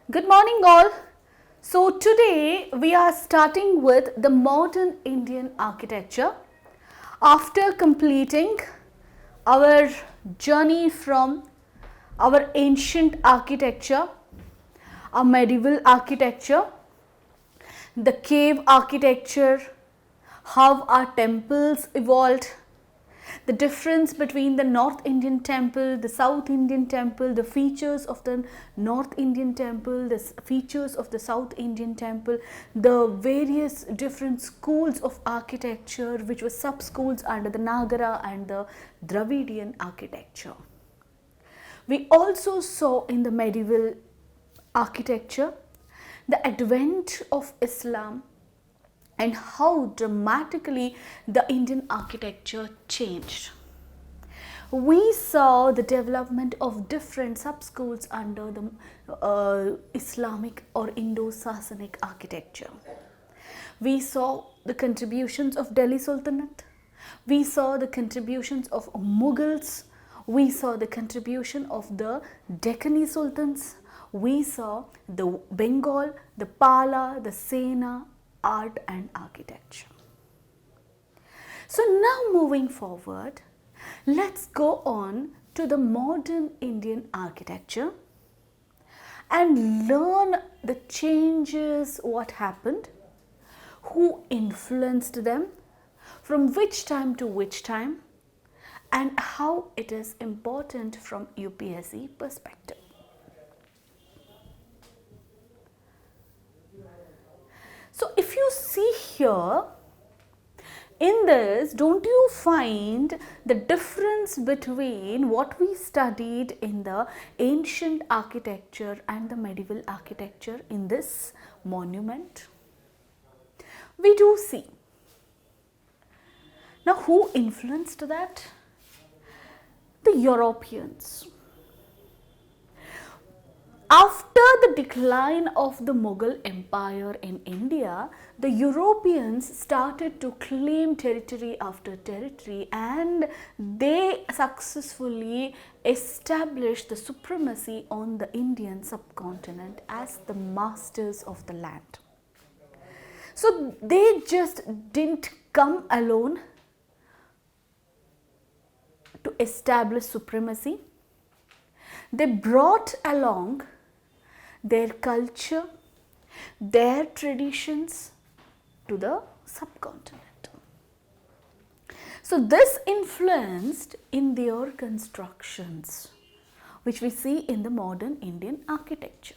Good morning all. So today we are starting with the modern Indian architecture. After completing our journey from our ancient architecture, our medieval architecture, the cave architecture, how our temples evolved, the difference between the North Indian temple, the South Indian temple, the features of the North Indian temple, the features of the South Indian temple, the various different schools of architecture which were sub-schools under the Nagara and the Dravidian architecture. We also saw in the medieval architecture the advent of Islam and how dramatically the Indian architecture changed. We saw the development of different sub-schools under the Islamic or Indo-Sasanic architecture. We saw the contributions of Delhi Sultanate. We saw the contributions of Mughals. We saw the contribution of the Deccani Sultans. We saw the Bengal, the Pala, the Sena, art and architecture. So now moving forward, let's go on to the modern Indian architecture and learn the changes, what happened, who influenced them, from which time to which time, and how it is important from UPSC perspective. So if you see here, in this, don't you find the difference between what we studied in the ancient architecture and the medieval architecture in this monument? We do see. Now, who influenced that? The Europeans. After the decline of the Mughal Empire in India, the Europeans started to claim territory after territory and they successfully established the supremacy on the Indian subcontinent as the masters of the land. So they just didn't come alone to establish supremacy. They brought along their culture, their traditions to the subcontinent. So this influenced in their constructions, which we see in the modern Indian architecture.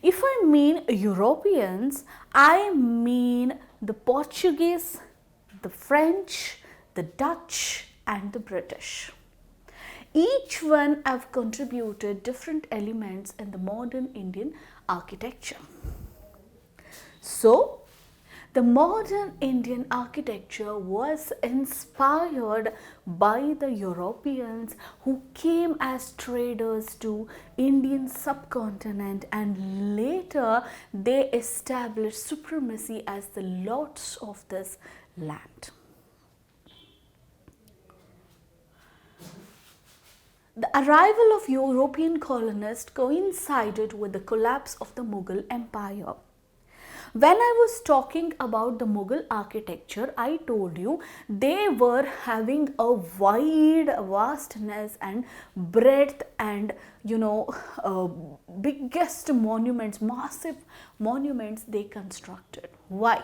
If I mean Europeans, I mean the Portuguese, the French, the Dutch and the British. Each one have contributed different elements in the modern Indian architecture. So, the modern Indian architecture was inspired by the Europeans who came as traders to Indian subcontinent and later they established supremacy as the lords of this land. The arrival of European colonists coincided with the collapse of the Mughal Empire. When I was talking about the Mughal architecture, I told you they were having a wide vastness and breadth and biggest monuments, massive monuments they constructed. Why?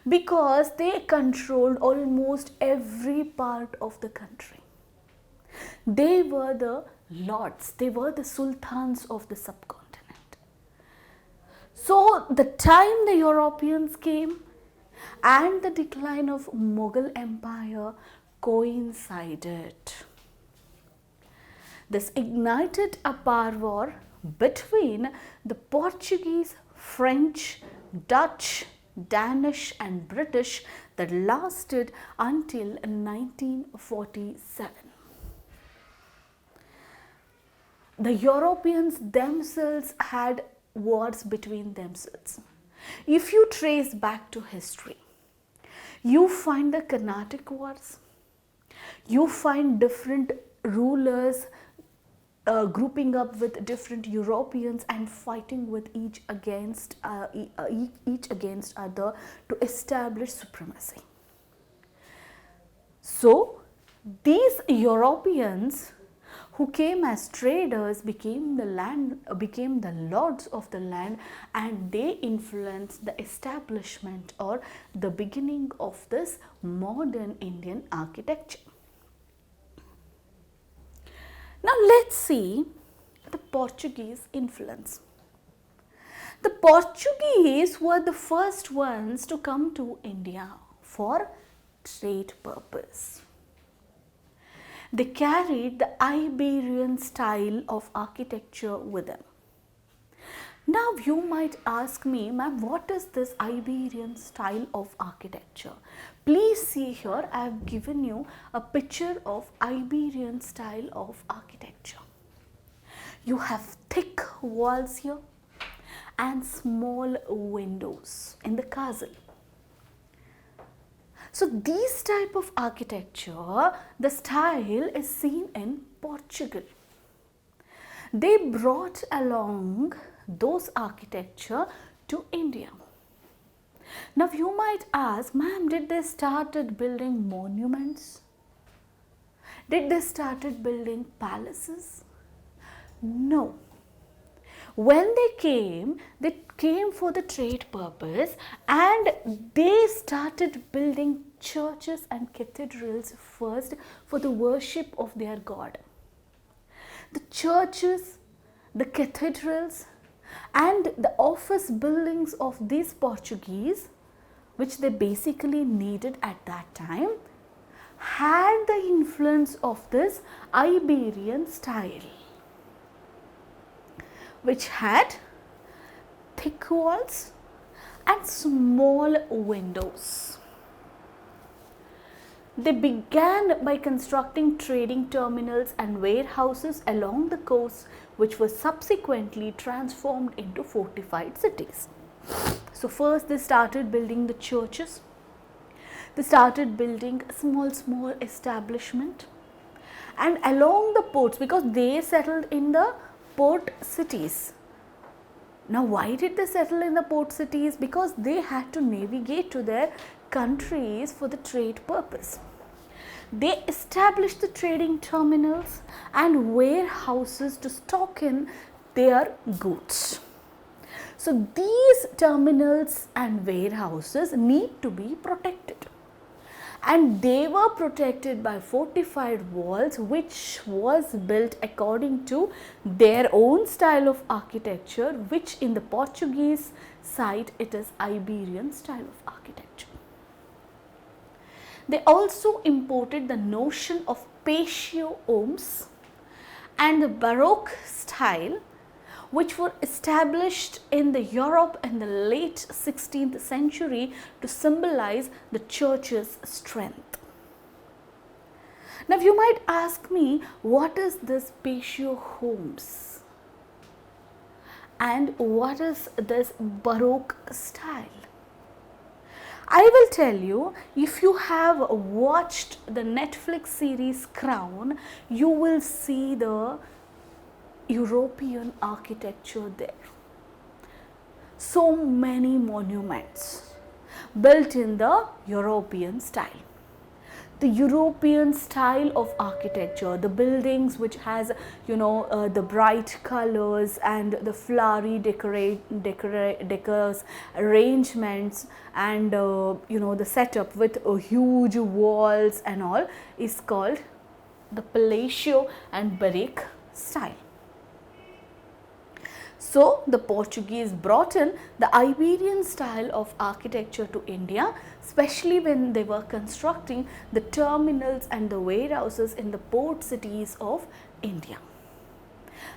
Because they controlled almost every part of the country. They were the lords, they were the sultans of the subcontinent. So the time the Europeans came and the decline of Mughal Empire coincided. This ignited a power war between the Portuguese, French, Dutch, Danish and British that lasted until 1947. The Europeans themselves had wars between themselves. If you trace back to history, you find the Carnatic Wars, you find different rulers grouping up with different Europeans and fighting with each against other to establish supremacy. So these Europeans who came as traders became the lords of the land, and they influenced the establishment or the beginning of this modern Indian architecture. Now let's see the Portuguese influence. The Portuguese were the first ones to come to India for trade purpose. They carried the Iberian style of architecture with them. Now you might ask me, ma'am, what is this Iberian style of architecture? Please see here, I have given you a picture of Iberian style of architecture. You have thick walls here and small windows in the castle. So this type of architecture, the style is seen in Portugal. They brought along those architecture to India. Now you might ask, ma'am, did they started building monuments? Did they started building palaces? No. When they came for the trade purpose, and they started building churches and cathedrals first for the worship of their god. The churches, the cathedrals and the office buildings of these Portuguese, which they basically needed at that time, had the influence of this Iberian style, which had thick walls and small windows. They began by constructing trading terminals and warehouses along the coast, which were subsequently transformed into fortified cities. So first they started building the churches. They started building small establishment, and along the ports, because they settled in the port cities. Now why did they settle in the port cities? Because they had to navigate to their countries for the trade purpose. They established the trading terminals and warehouses to stock in their goods. So these terminals and warehouses need to be protected, and they were protected by fortified walls, which was built according to their own style of architecture, which in the Portuguese side it is Iberian style of architecture. They also imported the notion of patio homes and the Baroque style, which were established in the Europe in the late 16th century to symbolize the church's strength. Now you might ask me, what is this patio homes and what is this Baroque style? I will tell you, if you have watched the Netflix series Crown, you will see the European architecture there. So many monuments built in the European style. The European style of architecture, the buildings which has the bright colors and the flowery decors, arrangements, and the setup with huge walls and all is called the Palatial and Baroque style. So the Portuguese brought in the Iberian style of architecture to India, especially when they were constructing the terminals and the warehouses in the port cities of India.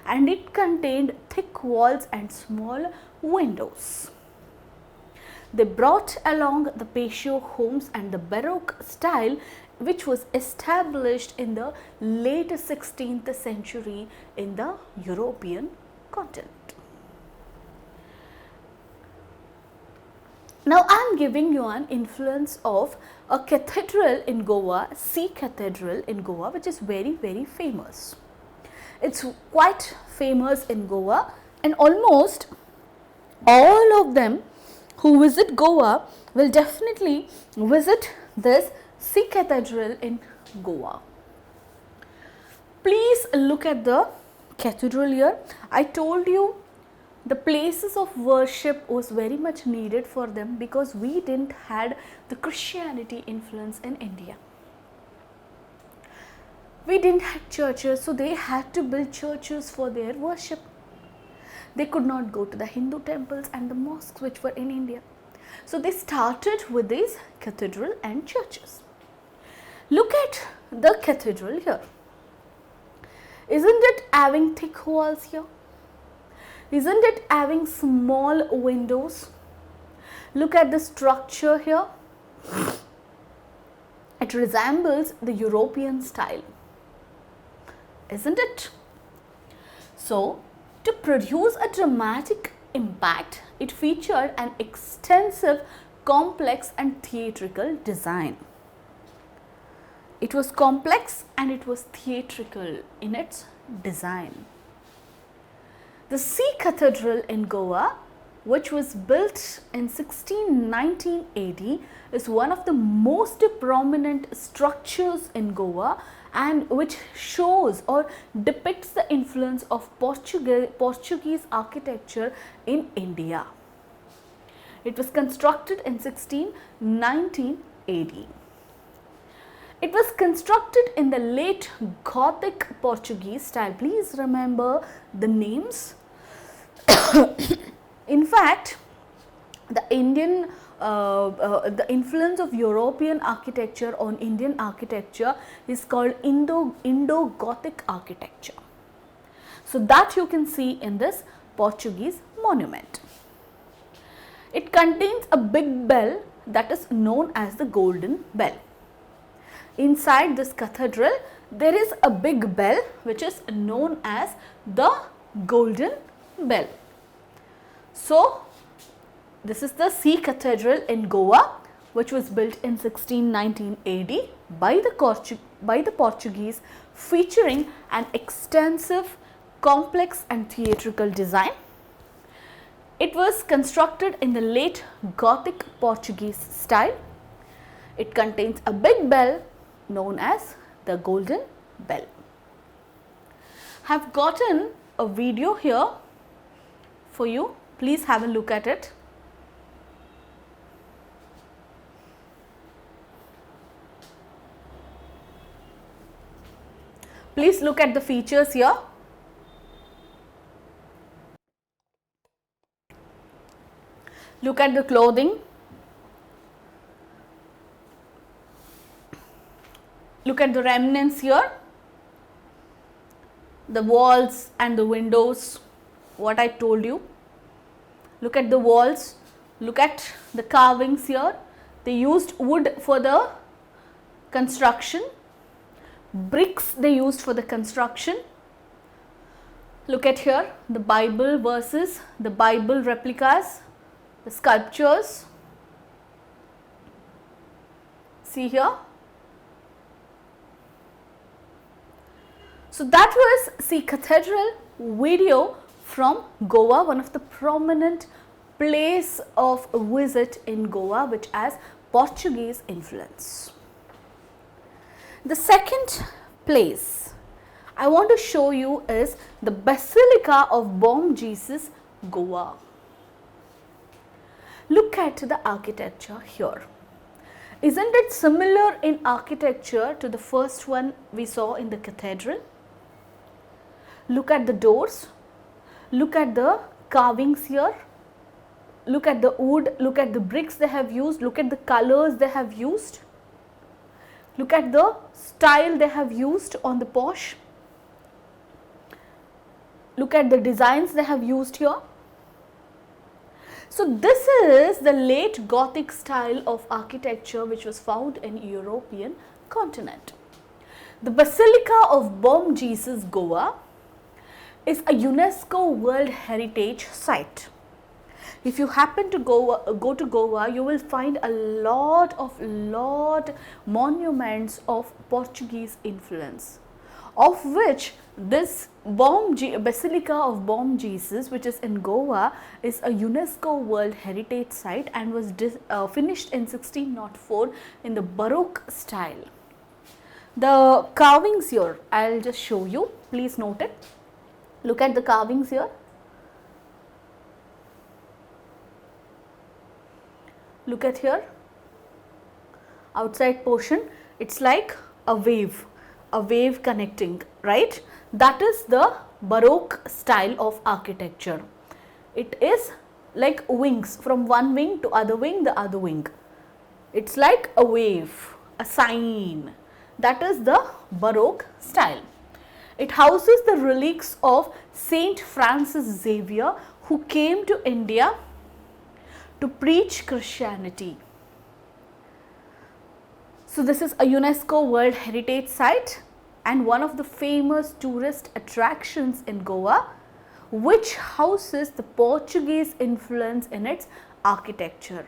And it contained thick walls and small windows. They brought along the patio homes and the Baroque style, which was established in the late 16th century in the European continent. Now I am giving you an influence of a cathedral in Goa, Sea Cathedral in Goa, which is very famous. It's quite famous in Goa, and almost all of them who visit Goa will definitely visit this sea cathedral in Goa. Please look at the cathedral here. I told you the places of worship was very much needed for them because we didn't had the Christianity influence in India. We didn't have churches, so they had to build churches for their worship. They could not go to the Hindu temples and the mosques which were in India. So they started with these cathedral and churches. Look at the cathedral here. Isn't it having thick walls here? Isn't it having small windows? Look at the structure here. It resembles the European style, isn't it? So, to produce a dramatic impact, it featured an extensive, complex and theatrical design. It was complex and it was theatrical in its design. The Sea Cathedral in Goa, which was built in 1619 AD, is one of the most prominent structures in Goa and which shows or depicts the influence of Portuguese architecture in India. It was constructed in 1619 AD. It was constructed in the late Gothic Portuguese style. Please remember the names. In fact, the influence of European architecture on Indian architecture is called Indo-Gothic architecture. So that you can see in this Portuguese monument. It contains a big bell that is known as the Golden Bell. Inside this cathedral, there is a big bell which is known as the Golden Bell. So, this is the Sea Cathedral in Goa, which was built in 1619 AD by the Portuguese, featuring an extensive, complex and theatrical design. It was constructed in the late Gothic Portuguese style. It contains a big bell known as the Golden Bell. I have gotten a video here for you. Please have a look at it. Please look at the features here. Look at the clothing. Look at the remnants here. The walls and the windows, what I told you. Look at the walls. Look at the carvings here. They used wood for the construction. Bricks they used for the construction. Look at here the Bible verses, the Bible replicas, the sculptures. See here. So that was Sea Cathedral video from Goa, one of the prominent place of visit in Goa which has Portuguese influence. The second place I want to show you is the Basilica of Bom Jesus, Goa. Look at the architecture here. Isn't it similar in architecture to the first one we saw in the cathedral? Look at the doors. Look at the carvings here. Look at the wood. Look at the bricks they have used. Look at the colors they have used. Look at the style they have used on the porch. Look at the designs they have used here. So this is the late Gothic style of architecture which was found in European continent. The Basilica of Bom Jesus, Goa is a UNESCO World Heritage Site. If you happen to go to Goa, you will find a lot monuments of Portuguese influence, of which This Basilica of Bom Jesus, which is in Goa, is a UNESCO World Heritage Site and was finished in 1604 in the Baroque style. The carvings here, I will just show you, please note it. Look at the carvings here. Look at here, outside portion, it's like a wave connecting, right? That is the Baroque style of architecture. It is like wings, from one wing to other wing, the other wing. It's like a wave, a sign. That is the Baroque style. It houses the relics of Saint Francis Xavier, who came to India to preach Christianity. So this is a UNESCO World Heritage Site and one of the famous tourist attractions in Goa, which houses the Portuguese influence in its architecture.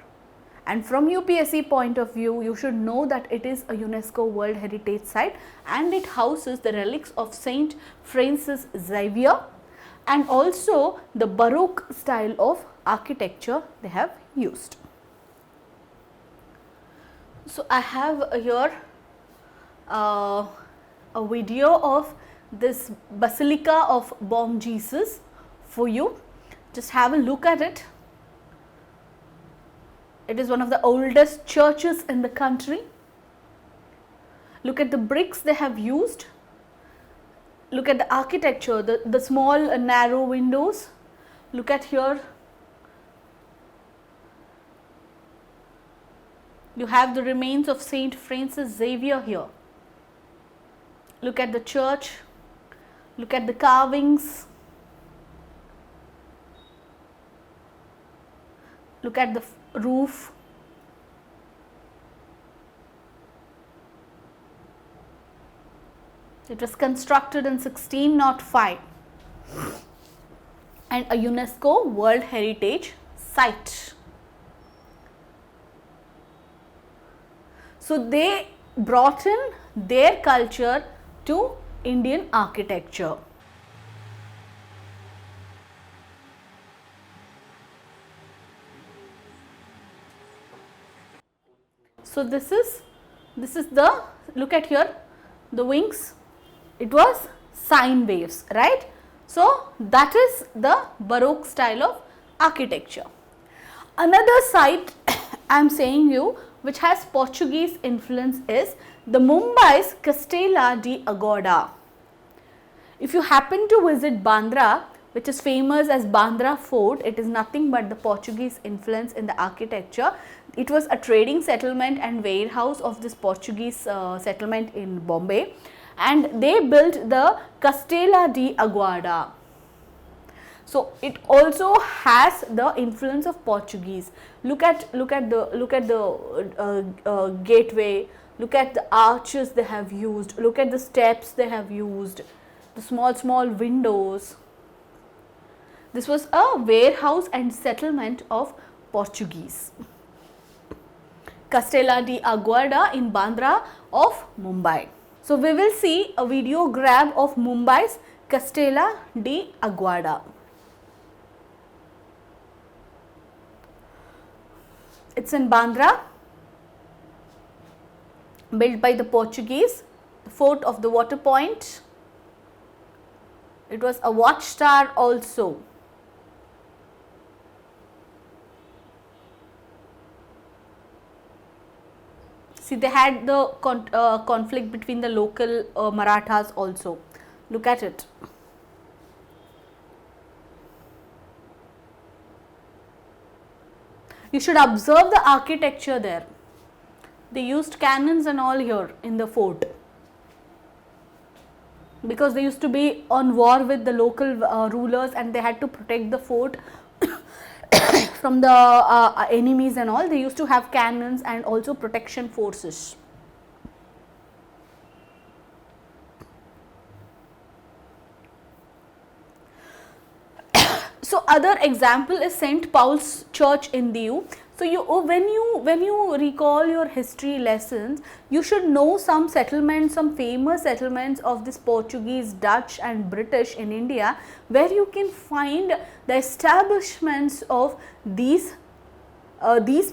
And from UPSC point of view, you should know that it is a UNESCO World Heritage Site and it houses the relics of Saint Francis Xavier and also the Baroque style of architecture they have used. So I have here a video of this Basilica of Bom Jesus for you. Just have a look at it. It is one of the oldest churches in the country. Look at the bricks they have used. Look at the architecture, the small narrow windows. Look at here. You have the remains of Saint Francis Xavier here. Look at the church. Look at the carvings. Look at the roof. It was constructed in 1605 and a UNESCO World Heritage Site. So they brought in their culture to Indian architecture. So this is the, look at here, the wings, it was sine waves, right? So that is the Baroque style of architecture. Another site I am saying you which has Portuguese influence is the Mumbai's Castella di Agoda. If you happen to visit Bandra, which is famous as Bandra Fort, it is nothing but the Portuguese influence in the architecture. It was a trading settlement and warehouse of this Portuguese settlement in Bombay, and they built the Castella di Aguada. So it also has the influence of Portuguese. Look at the gateway. Look at the arches they have used. Look at the steps they have used. The small windows. This was a warehouse and settlement of Portuguese. Castella di Aguada in Bandra of Mumbai. So we will see a video grab of Mumbai's Castella di Aguada. It's in Bandra, built by the Portuguese, the fort of the water point. It was a watchtower also. See, they had the conflict between the local Marathas also. Look at it. You should observe the architecture there. They used cannons and all here in the fort, because they used to be on war with the local rulers and they had to protect the fort from the enemies and all. They used to have cannons and also protection forces. So other example is St. Paul's Church in Diu. So when you recall your history lessons, you should know some settlements, some famous settlements of this Portuguese, Dutch and British in India, where you can find the establishments of these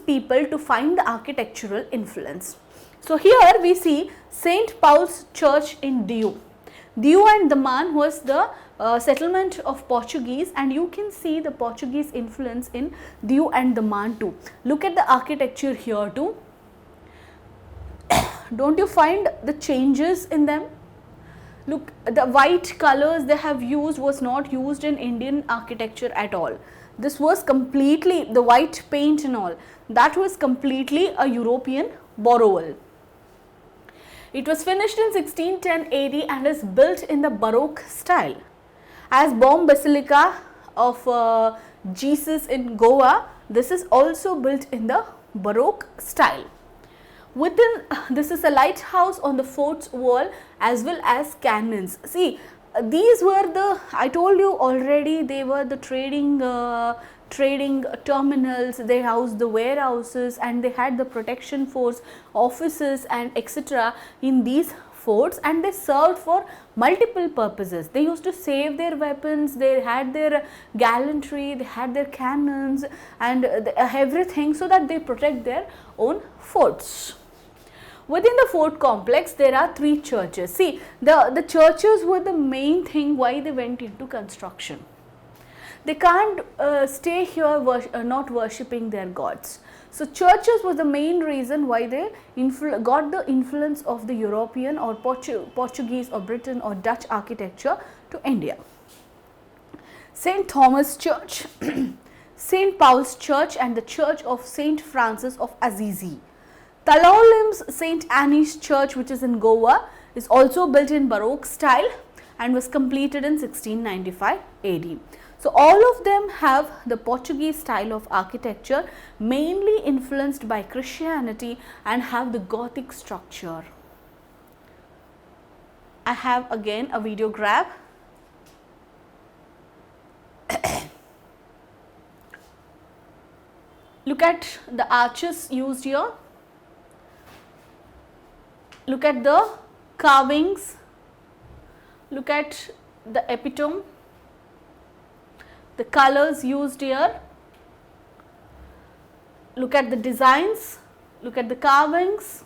people to find the architectural influence. So here we see St. Paul's Church in Diu. Diu and Daman was the settlement of Portuguese, and you can see the Portuguese influence in Diu and Daman too. Look at the architecture here too. Don't you find the changes in them? Look, the white colors they have used was not used in Indian architecture at all. This was completely, the white paint and all, that was completely a European borrowal. It was finished in 1610 AD and is built in the Baroque style. As Bomb Basilica of Jesus in Goa, this is also built in the Baroque style. Within, this is a lighthouse on the fort's wall as well as cannons. See, these were the, I told you already, they were the trading terminals, they housed the warehouses, and they had the protection force offices and etc. in these forts, and they served for multiple purposes. They used to save their weapons, they had their gallantry, they had their cannons and everything, so that they protect their own forts. Within the fort complex, there are 3 churches. See, the churches were the main thing why they went into construction. They can't stay here not worshipping their gods. So, churches was the main reason why they got the influence of the European or Portuguese or Britain or Dutch architecture to India. St. Thomas Church, St. Paul's Church and the Church of St. Francis of Assisi. Talolim's St. Anne's Church, which is in Goa, is also built in Baroque style and was completed in 1695 AD. So, all of them have the Portuguese style of architecture, mainly influenced by Christianity, and have the Gothic structure. I have again a video grab. Look at the arches used here. Look at the carvings, look at the epitome, the colors used here, look at the designs, look at the carvings.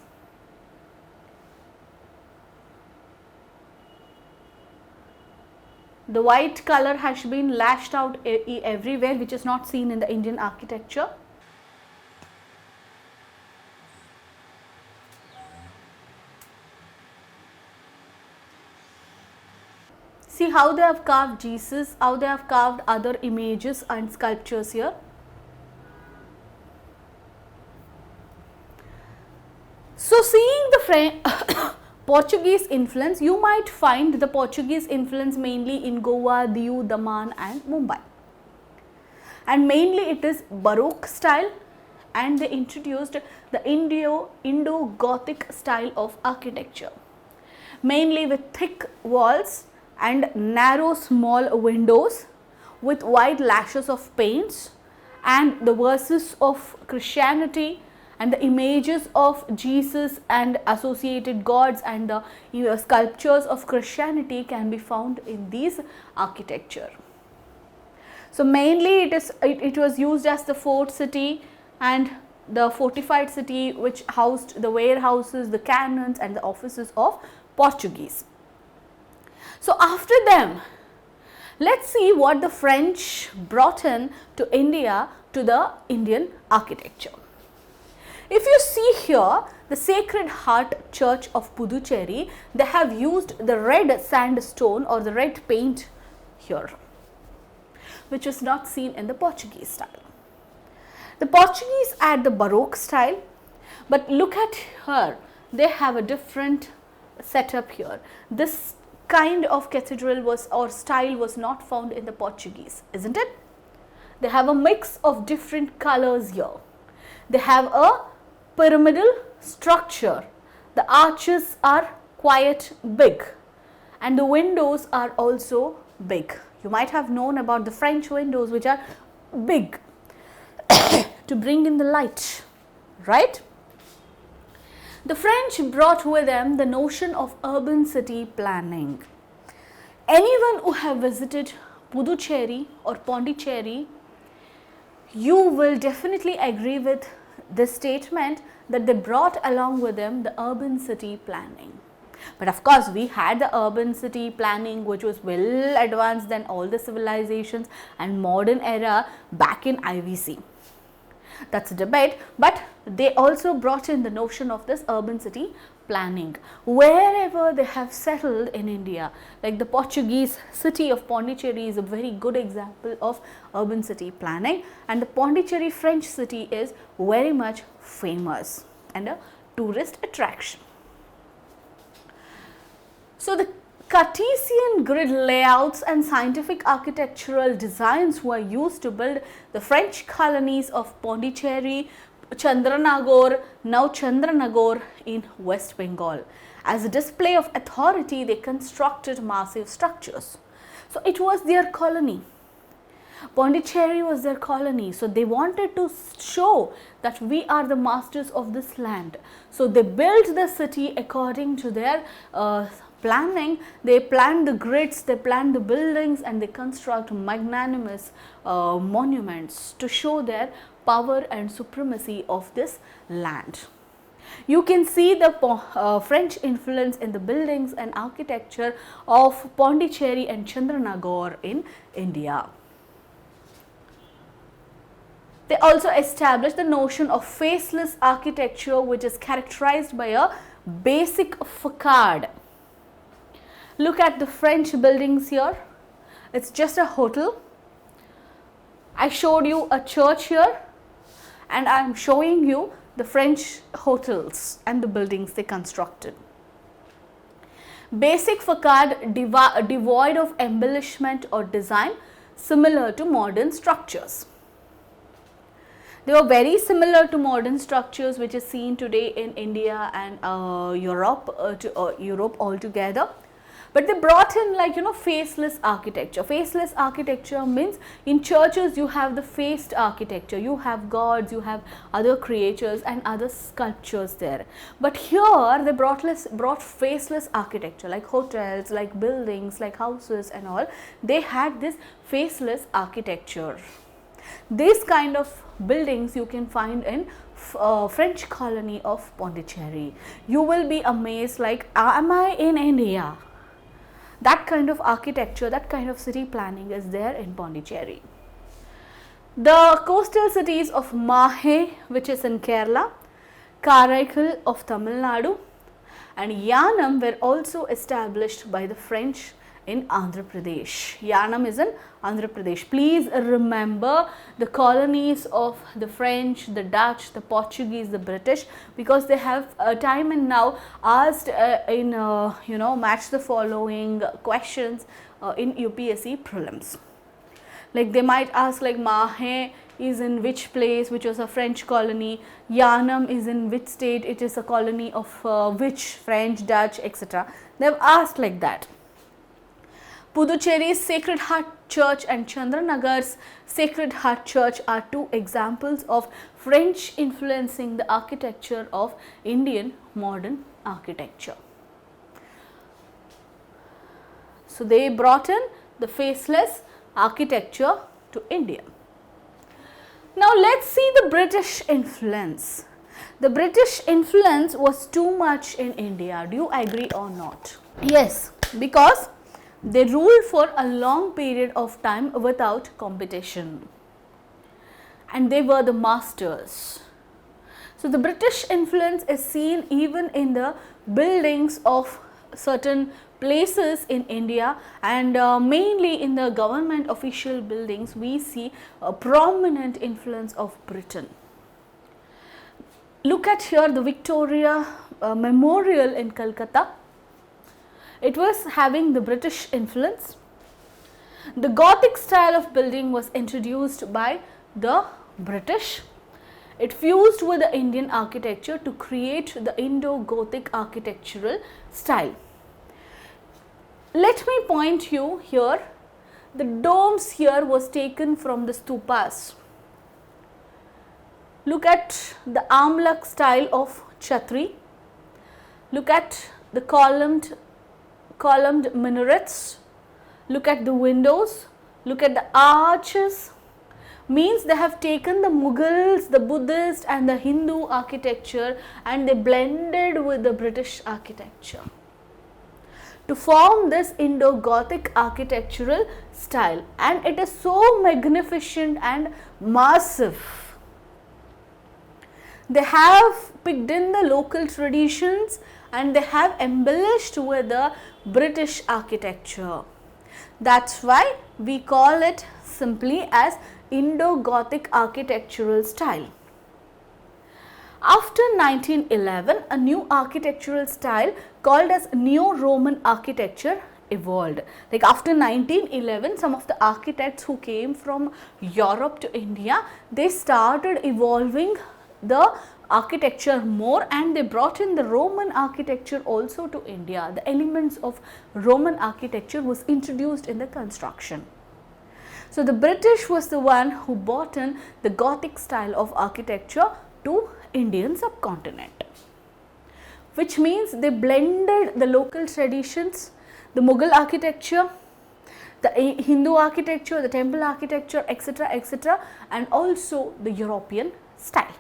The white color has been lashed out everywhere, which is not seen in the Indian architecture. See how they have carved Jesus, how they have carved other images and sculptures here. So, seeing the Portuguese influence, you might find the Portuguese influence mainly in Goa, Diu, Daman and Mumbai. And mainly it is Baroque style, and they introduced the Indo-Gothic style of architecture, mainly with thick walls and narrow small windows with wide lashes of paints, and the verses of Christianity and the images of Jesus and associated gods and the sculptures of Christianity can be found in these architecture. So, mainly it was used as the fort city and the fortified city which housed the warehouses, the cannons and the offices of Portuguese. So, after them, let us see what the French brought in to India, to the Indian architecture. If you see here the Sacred Heart Church of Puducherry, they have used the red sandstone or the red paint here, which is not seen in the Portuguese style. The Portuguese add the Baroque style, but look at here, they have a different setup here. This kind of cathedral style was not found in the Portuguese, isn't it? They have a mix of different colors here. They have a pyramidal structure. The arches are quite big and the windows are also big. You might have known about the French windows, which are big. to bring in the light, right? The French brought with them the notion of urban city planning. Anyone who have visited Puducherry or Pondicherry, you will definitely agree with this statement that they brought along with them the urban city planning. But of course, we had the urban city planning which was well advanced than all the civilizations and modern era back in IVC. That's a debate, but they also brought in the notion of this urban city planning wherever they have settled in India. Like the Portuguese city of Pondicherry is a very good example of urban city planning, and the Pondicherry French city is very much famous and a tourist attraction. So the Cartesian grid layouts and scientific architectural designs were used to build the French colonies of Pondicherry, Chandranagore, now Chandranagore in West Bengal. As a display of authority, they constructed massive structures. So it was their colony. Pondicherry was their colony, so they wanted to show that we are the masters of this land. So they built the city according to their planning. They planned the grids, they planned the buildings, and they construct magnanimous monuments to show their power and supremacy of this land. You can see the French influence in the buildings and architecture of Pondicherry and Chandranagore in India. They also established the notion of faceless architecture, which is characterized by a basic facade. Look at the French buildings here. It's just a hotel. I showed you a church here, and I am showing you the French hotels and the buildings they constructed. Basic facade devoid of embellishment or design, similar to modern structures. They were very similar to modern structures which is seen today in India and Europe altogether. But they brought in, like, faceless architecture. Faceless architecture means in churches you have the faced architecture. You have gods, you have other creatures and other sculptures there. But here they brought faceless architecture, like hotels, like buildings, like houses and all. They had this faceless architecture. This kind of buildings you can find in French colony of Pondicherry. You will be amazed, like, am I in India? That kind of architecture, that kind of city planning is there in Pondicherry. The coastal cities of Mahe, which is in Kerala, Karaikal of Tamil Nadu, and Yanam were also established by the French in Andhra Pradesh. Yanam is in Andhra Pradesh. Please remember the colonies of the French, the Dutch, the Portuguese, the British, because they have time and now asked in match the following questions in UPSC Prelims. Like they might ask, like, Mahe is in which place, which was a French colony. Yanam is in which state, it is a colony of which French, Dutch, etc. They have asked like that. Puducherry's Sacred Heart Church and Chandranagar's Sacred Heart Church are two examples of French influencing the architecture of Indian modern architecture. So they brought in the faceless architecture to India. Now let's see the British influence. The British influence was too much in India. Do you agree or not? Yes, because they ruled for a long period of time without competition, and they were the masters. So the British influence is seen even in the buildings of certain places in India, and mainly in the government official buildings we see a prominent influence of Britain. Look at here the Victoria Memorial in Calcutta. It was having the British influence. The Gothic style of building was introduced by the British. It fused with the Indian architecture to create the Indo-Gothic architectural style. Let me point you here. The domes here was taken from the stupas. Look at the armlak style of Chhatri. Look at the columned minarets. Look at the windows. Look at the arches. Means they have taken the Mughals, the Buddhist and the Hindu architecture and they blended with the British architecture to form this Indo-Gothic architectural style, and it is so magnificent and massive. They have picked in the local traditions and they have embellished with the British architecture. That's why we call it simply as Indo-Gothic architectural style. After 1911, a new architectural style called as Neo-Roman architecture evolved. Like after 1911, some of the architects who came from Europe to India, they started evolving the architecture more and they brought in the Roman architecture also to India. The elements of Roman architecture was introduced in the construction. So the British was the one who brought in the Gothic style of architecture to Indian subcontinent, which means they blended the local traditions, the Mughal architecture, the Hindu architecture, the temple architecture, etc., and also the European style.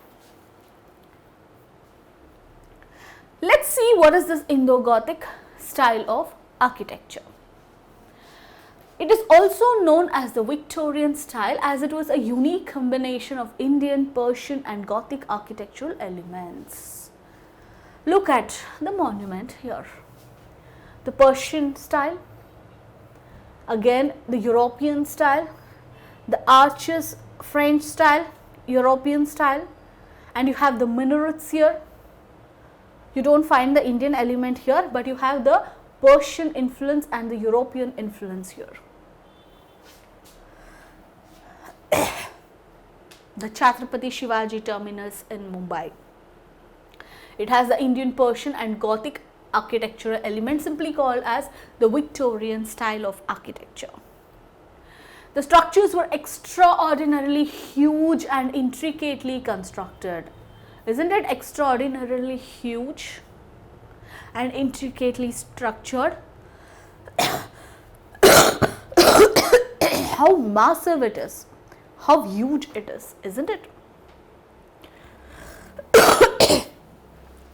Let's see what is this Indo-Gothic style of architecture. It is also known as the Victorian style as it was a unique combination of Indian, Persian and Gothic architectural elements. Look at the monument here. The Persian style, again the European style, the arches French style, European style, and you have the minarets here. You don't find the Indian element here, but you have the Persian influence and the European influence here. The Chhatrapati Shivaji terminus in Mumbai. It has the Indian, Persian and Gothic architectural elements, simply called as the Victorian style of architecture. The structures were extraordinarily huge and intricately constructed. Isn't it extraordinarily huge and intricately structured? How massive it is, how huge it is, isn't it?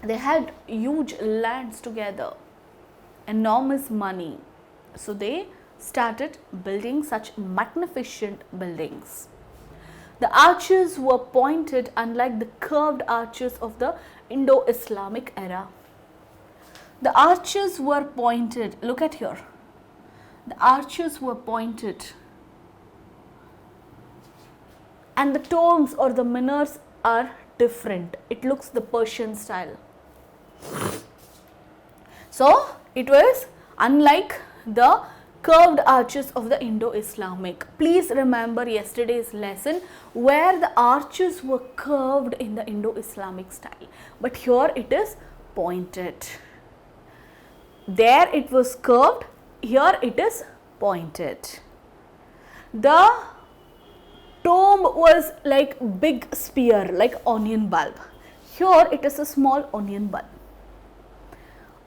They had huge lands together, enormous money, so they started building such magnificent buildings. The arches were pointed, unlike the curved arches of the Indo-Islamic era. The arches were pointed, look at here, the arches were pointed and the domes or the minarets are different. It looks the Persian style. So it was unlike the curved arches of the Indo-Islamic. Please remember yesterday's lesson where the arches were curved in the Indo-Islamic style, but here it is pointed. There it was curved, here it is pointed. The dome was like big spear, like onion bulb. Here it is a small onion bulb.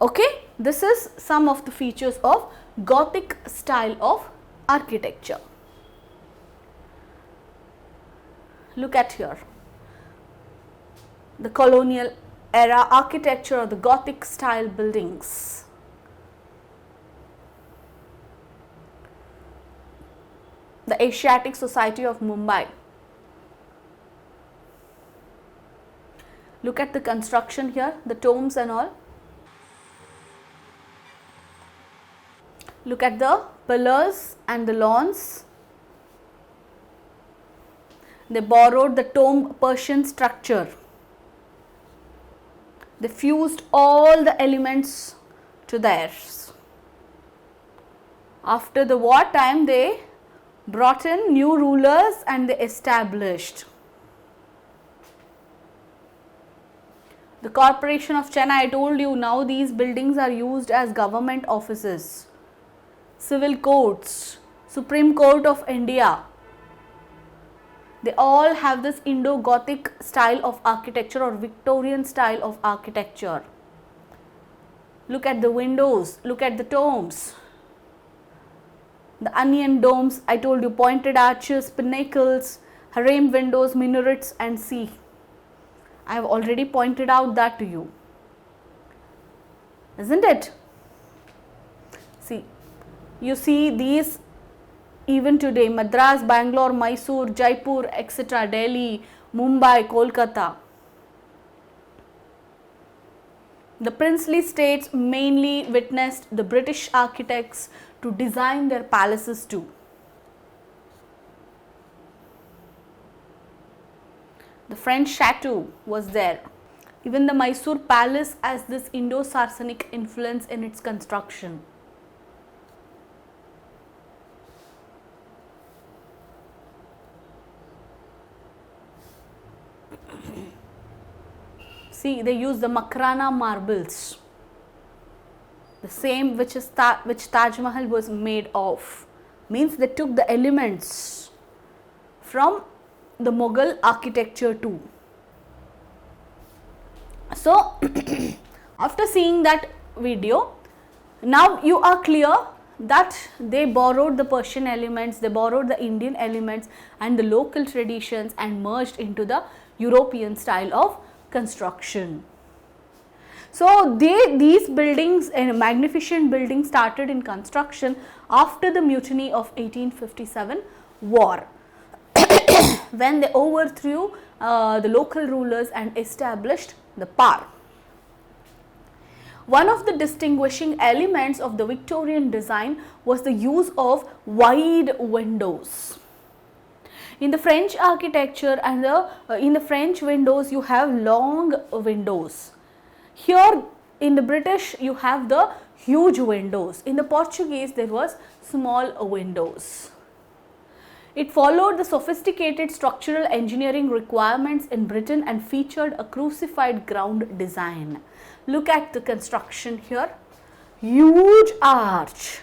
Okay, this is some of the features of Gothic style of architecture. Look at here, the colonial era architecture of the Gothic style buildings. The Asiatic Society of Mumbai. Look at the construction here, the tombs and all. Look at the pillars and the lawns. They borrowed the tomb Persian structure. They fused all the elements to theirs. After the wartime, they brought in new rulers and they established. The Corporation of Chennai, I told you, now these buildings are used as government offices, civil courts, Supreme Court of India. They all have this Indo-Gothic style of architecture or Victorian style of architecture. Look at the windows, look at the domes. The onion domes, I told you, pointed arches, pinnacles, harem windows, minarets, and see. I have already pointed out that to you. Isn't it? See, you see these even today, Madras, Bangalore, Mysore, Jaipur, etc., Delhi, Mumbai, Kolkata. The princely states mainly witnessed the British architects to design their palaces too. The French chateau was there. Even the Mysore palace has this Indo-Saracenic influence in its construction. See, they use the Makrana marbles, the same which Taj Mahal was made of. Means they took the elements from the Mughal architecture too. So, after seeing that video, now you are clear that they borrowed the Persian elements, they borrowed the Indian elements and the local traditions and merged into the European style of construction. So, these buildings and magnificent buildings started in construction after the mutiny of 1857 war when they overthrew the local rulers and established the power. One of the distinguishing elements of the Victorian design was the use of wide windows. In the French architecture and in the French windows, you have long windows. Here in the British, you have the huge windows. In the Portuguese, there was small windows. It followed the sophisticated structural engineering requirements in Britain and featured a crucified ground design. Look at the construction here. Huge arch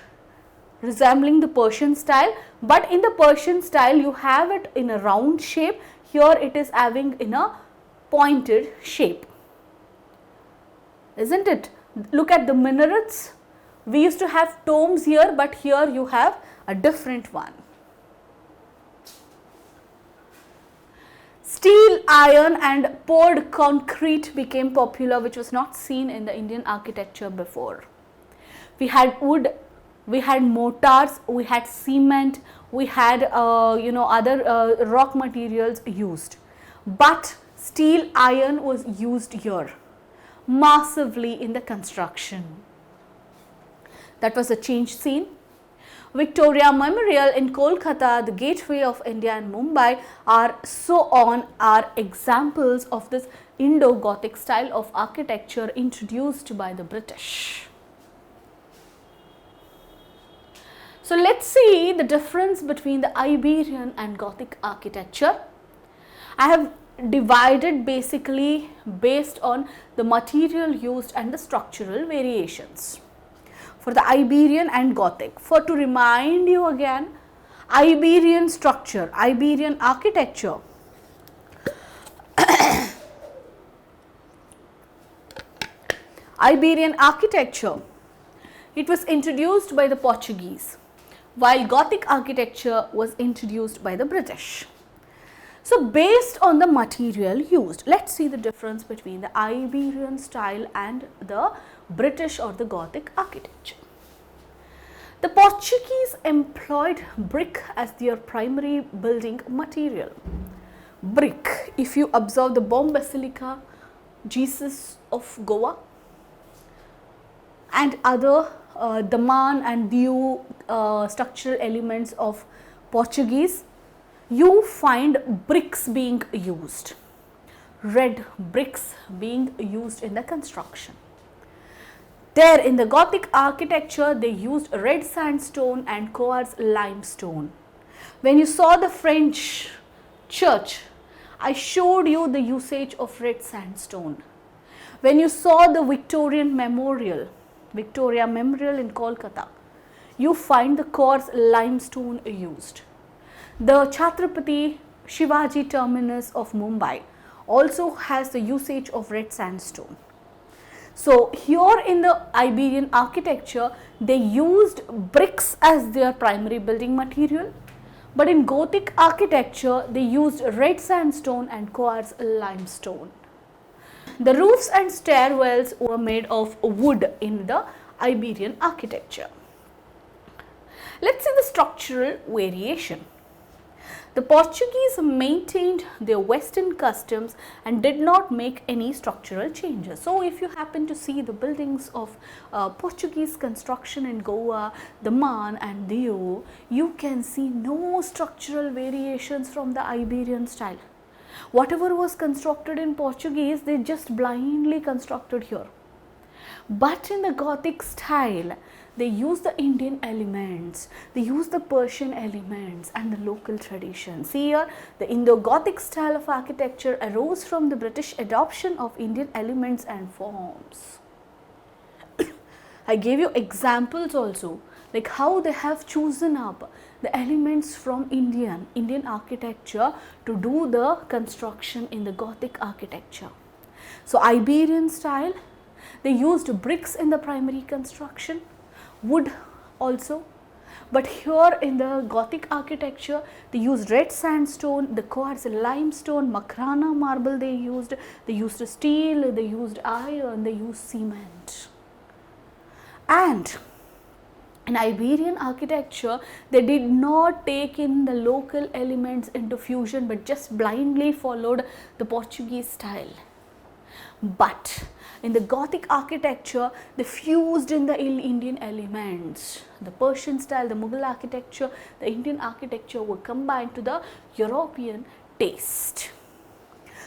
resembling the Persian style, but in the Persian style you have it in a round shape. Here it is having in a pointed shape. Isn't it? Look at the minarets. We used to have domes here, but here you have a different one. Steel, iron and poured concrete became popular, which was not seen in the Indian architecture before. We had wood, we had mortars, we had cement, we had other rock materials used. But steel, iron was used here massively in the construction. That was a change seen. Victoria Memorial in Kolkata, the gateway of India and Mumbai are examples of this Indo-Gothic style of architecture introduced by the British. So let's see the difference between the Iberian and Gothic architecture. I have divided basically based on the material used and the structural variations for the Iberian and Gothic. For to remind you again, Iberian structure, Iberian architecture. Iberian architecture, it was introduced by the Portuguese, while Gothic architecture was introduced by the British. So, based on the material used, let's see the difference between the Iberian style and the British or the Gothic architecture. The Portuguese employed brick as their primary building material. Brick, if you observe the Bomb Basilica, Jesus of Goa and other Daman and Diu structural elements of Portuguese, you find bricks being used, red bricks being used in the construction. There in the Gothic architecture, they used red sandstone and quartz limestone. When you saw the French church, I showed you the usage of red sandstone. When you saw the Victoria Memorial in Kolkata, you find the quartz limestone used. The Chhatrapati Shivaji terminus of Mumbai also has the usage of red sandstone. So here in the Iberian architecture, they used bricks as their primary building material, but in Gothic architecture, they used red sandstone and quartz limestone. The roofs and stairwells were made of wood in the Iberian architecture. Let's see the structural variation. The Portuguese maintained their Western customs and did not make any structural changes. So, if you happen to see the buildings of Portuguese construction in Goa, the Man and the EO, you can see no structural variations from the Iberian style. Whatever was constructed in Portuguese, they just blindly constructed here. But in the Gothic style, they use the Indian elements, they use the Persian elements and the local traditions. See here, the Indo-Gothic style of architecture arose from the British adoption of Indian elements and forms. I gave you examples also, like how they have chosen up the elements from Indian architecture to do the construction in the Gothic architecture. So Iberian style, they used bricks in the primary construction, wood also, but here in the Gothic architecture, they used red sandstone, the quartz limestone, Makrana marble they used steel, they used iron, they used cement. And in Iberian architecture, they did not take in the local elements into fusion, but just blindly followed the Portuguese style. But in the Gothic architecture, they fused in the Indian elements. The Persian style, the Mughal architecture, the Indian architecture were combined to the European taste.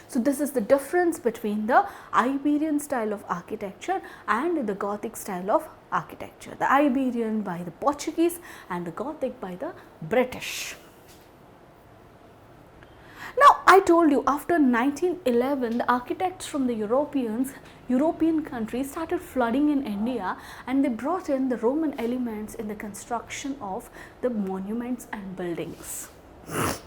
So this is the difference between the Iberian style of architecture and the Gothic style of architecture. The Iberian by the Portuguese and the Gothic by the British. Now, I told you after 1911, the architects from the European countries started flooding in India, and they brought in the Roman elements in the construction of the monuments and buildings.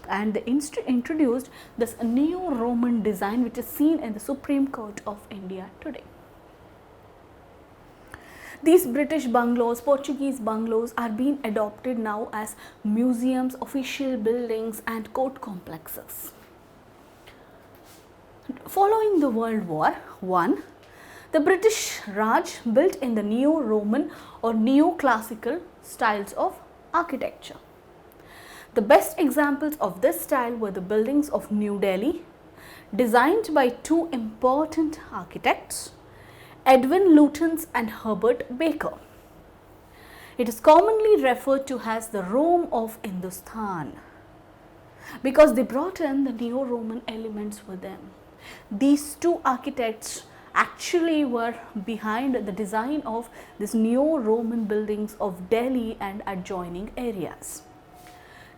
And they introduced this neo-Roman design, which is seen in the Supreme Court of India today. These British bungalows, Portuguese bungalows are being adopted now as museums, official buildings and court complexes. Following the World War I, the British Raj built in the neo-Roman or neo-classical styles of architecture. The best examples of this style were the buildings of New Delhi, designed by two important architects, Edwin Lutyens and Herbert Baker. It is commonly referred to as the Rome of Hindustan because they brought in the neo-Roman elements with them. These two architects actually were behind the design of this neo-Roman buildings of Delhi and adjoining areas.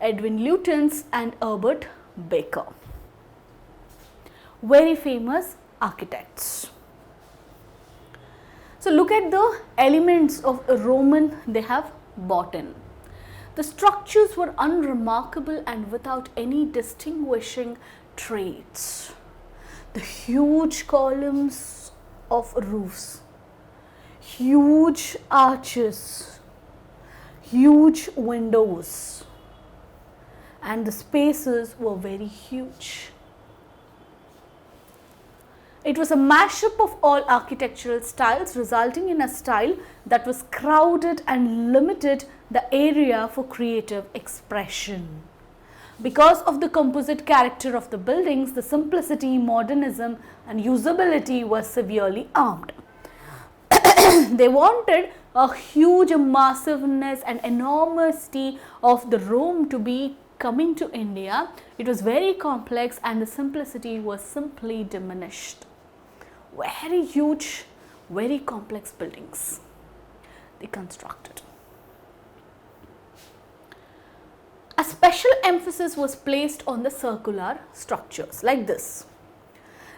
Edwin Lutyens and Herbert Baker, very famous architects. So look at the elements of a Roman they have bought in. The structures were unremarkable and without any distinguishing traits. The huge columns of roofs, huge arches, huge windows, and the spaces were very huge. It was a mashup of all architectural styles, resulting in a style that was crowded and limited the area for creative expression. Because of the composite character of the buildings, the simplicity, modernism and usability were severely armed. They wanted a huge massiveness and enormity of the Rome to be coming to India. It was very complex and the simplicity was simply diminished. Very huge, very complex buildings they constructed. A special emphasis was placed on the circular structures like this.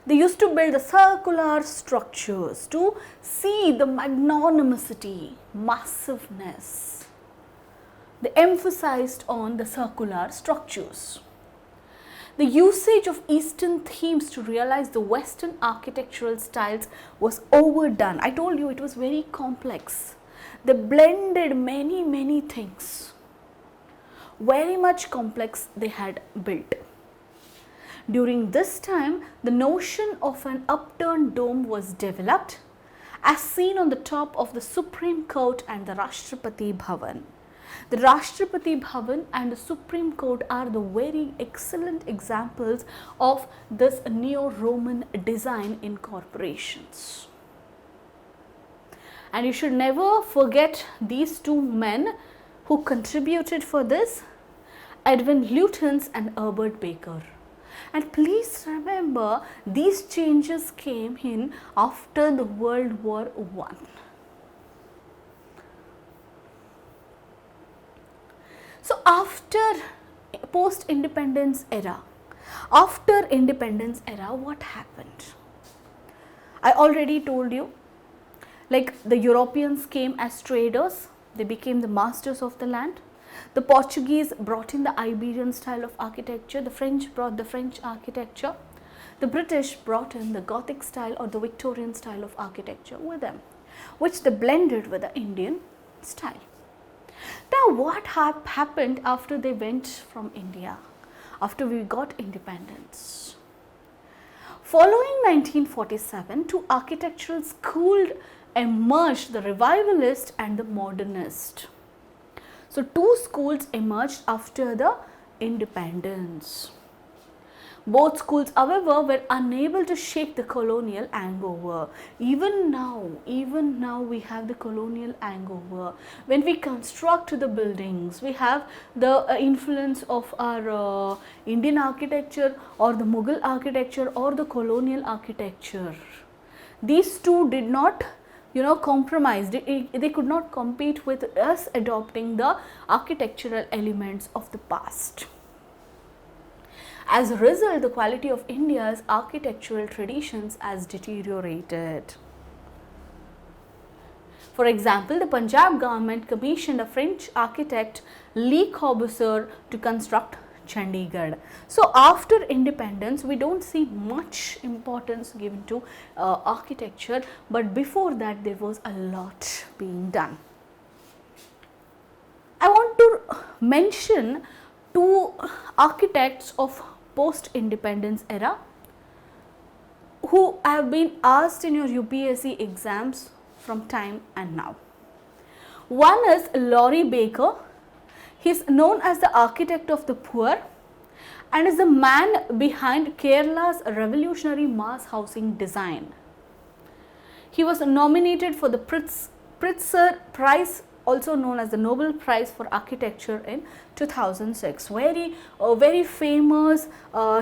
They used to build the circular structures to see the magnanimity, massiveness. They emphasized on the circular structures. The usage of Eastern themes to realize the Western architectural styles was overdone. I told you it was very complex. They blended many things. Very much complex they had built. During this time, the notion of an upturned dome was developed, as seen on the top of the Supreme Court and the Rashtrapati Bhavan. The Rashtrapati Bhavan and the Supreme Court are the very excellent examples of this neo-Roman design in corporations. And you should never forget these two men who contributed for this, Edwin Lutyens and Herbert Baker. And please remember, these changes came in after the World War I. So after post-independence era, what happened? I already told you, like the Europeans came as traders, they became the masters of the land. The Portuguese brought in the Iberian style of architecture, the French brought the French architecture, the British brought in the Gothic style or the Victorian style of architecture with them, which they blended with the Indian style. Now what happened after they went from India, after we got independence? Following 1947, two architectural schools emerged, the revivalist and the modernist. So two schools emerged after the independence. Both schools, however, were unable to shake the colonial hangover. Even now we have the colonial hangover. When we construct the buildings, we have the influence of our Indian architecture or the Mughal architecture or the colonial architecture. These two did not compromise. They could not compete with us adopting the architectural elements of the past. As a result, the quality of India's architectural traditions has deteriorated. For example, the Punjab government commissioned a French architect, Le Corbusier, to construct Chandigarh. So after independence, we don't see much importance given to architecture, but before that there was a lot being done. I want to mention two architects of post-independence era who have been asked in your UPSC exams from time and now. One is Laurie Baker. He is known as the architect of the poor and is the man behind Kerala's revolutionary mass housing design. He was nominated for the Pritzker Prize, also known as the Nobel Prize for Architecture, in 2006. Very famous.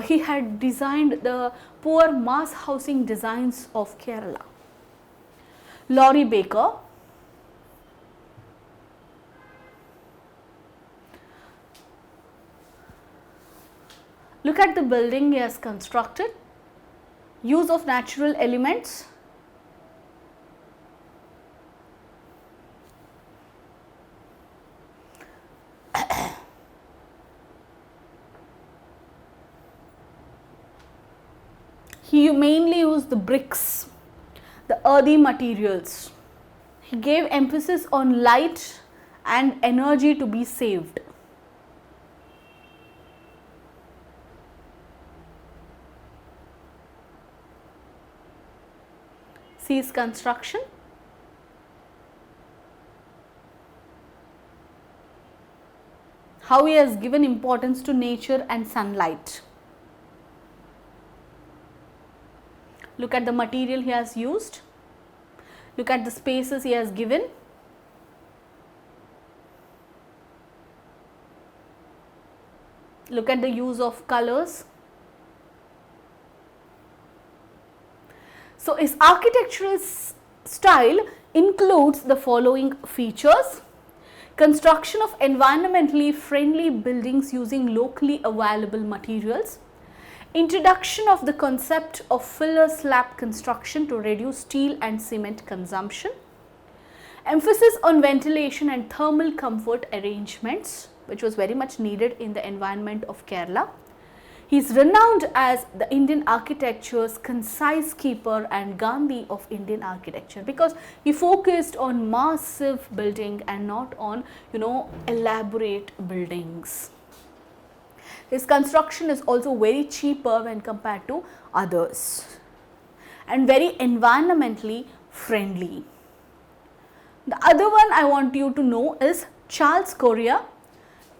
He had designed the poor mass housing designs of Kerala. Laurie Baker. Look at the building he has constructed. Use of natural elements. He mainly used the bricks, the earthy materials. He gave emphasis on light and energy to be saved. See his construction. How he has given importance to nature and sunlight. Look at the material he has used. Look at the spaces he has given. Look at the use of colors. So his architectural style includes the following features: construction of environmentally friendly buildings using locally available materials, introduction of the concept of filler slab construction to reduce steel and cement consumption, emphasis on ventilation and thermal comfort arrangements, which was very much needed in the environment of Kerala, He is renowned as the Indian architecture's concise keeper and Gandhi of Indian architecture, because he focused on massive building and not on, elaborate buildings. His construction is also very cheaper when compared to others and very environmentally friendly. The other one I want you to know is Charles Correa,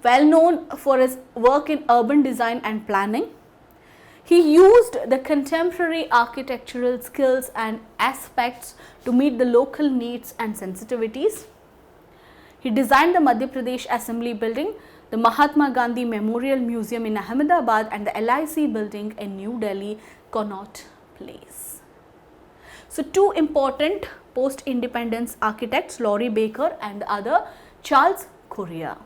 well known for his work in urban design and planning. He used the contemporary architectural skills and aspects to meet the local needs and sensitivities. He designed the Madhya Pradesh Assembly Building, the Mahatma Gandhi Memorial Museum in Ahmedabad, and the LIC building in New Delhi, Connaught Place. So, two important post-independence architects, Laurie Baker and the other Charles Correa.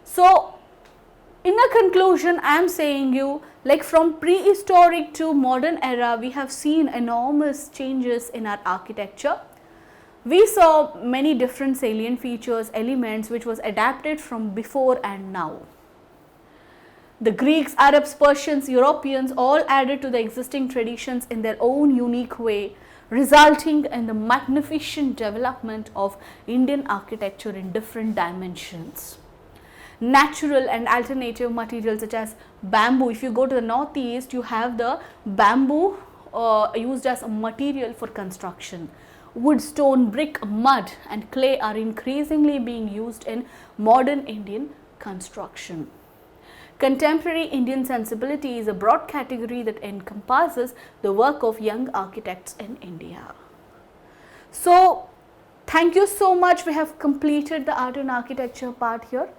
So, in a conclusion, I am saying you, like from prehistoric to modern era, we have seen enormous changes in our architecture. We saw many different salient features, elements which was adapted from before and now. The Greeks, Arabs, Persians, Europeans all added to the existing traditions in their own unique way, resulting in the magnificent development of Indian architecture in different dimensions. Natural and alternative materials such as bamboo. If you go to the northeast, you have the bamboo used as a material for construction. Wood, stone, brick, mud and clay are increasingly being used in modern Indian construction. Contemporary Indian sensibility is a broad category that encompasses the work of young architects in India. So, thank you so much. We have completed the art and architecture part here,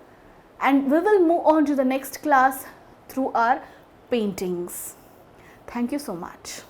and we will move on to the next class through our paintings. Thank you so much.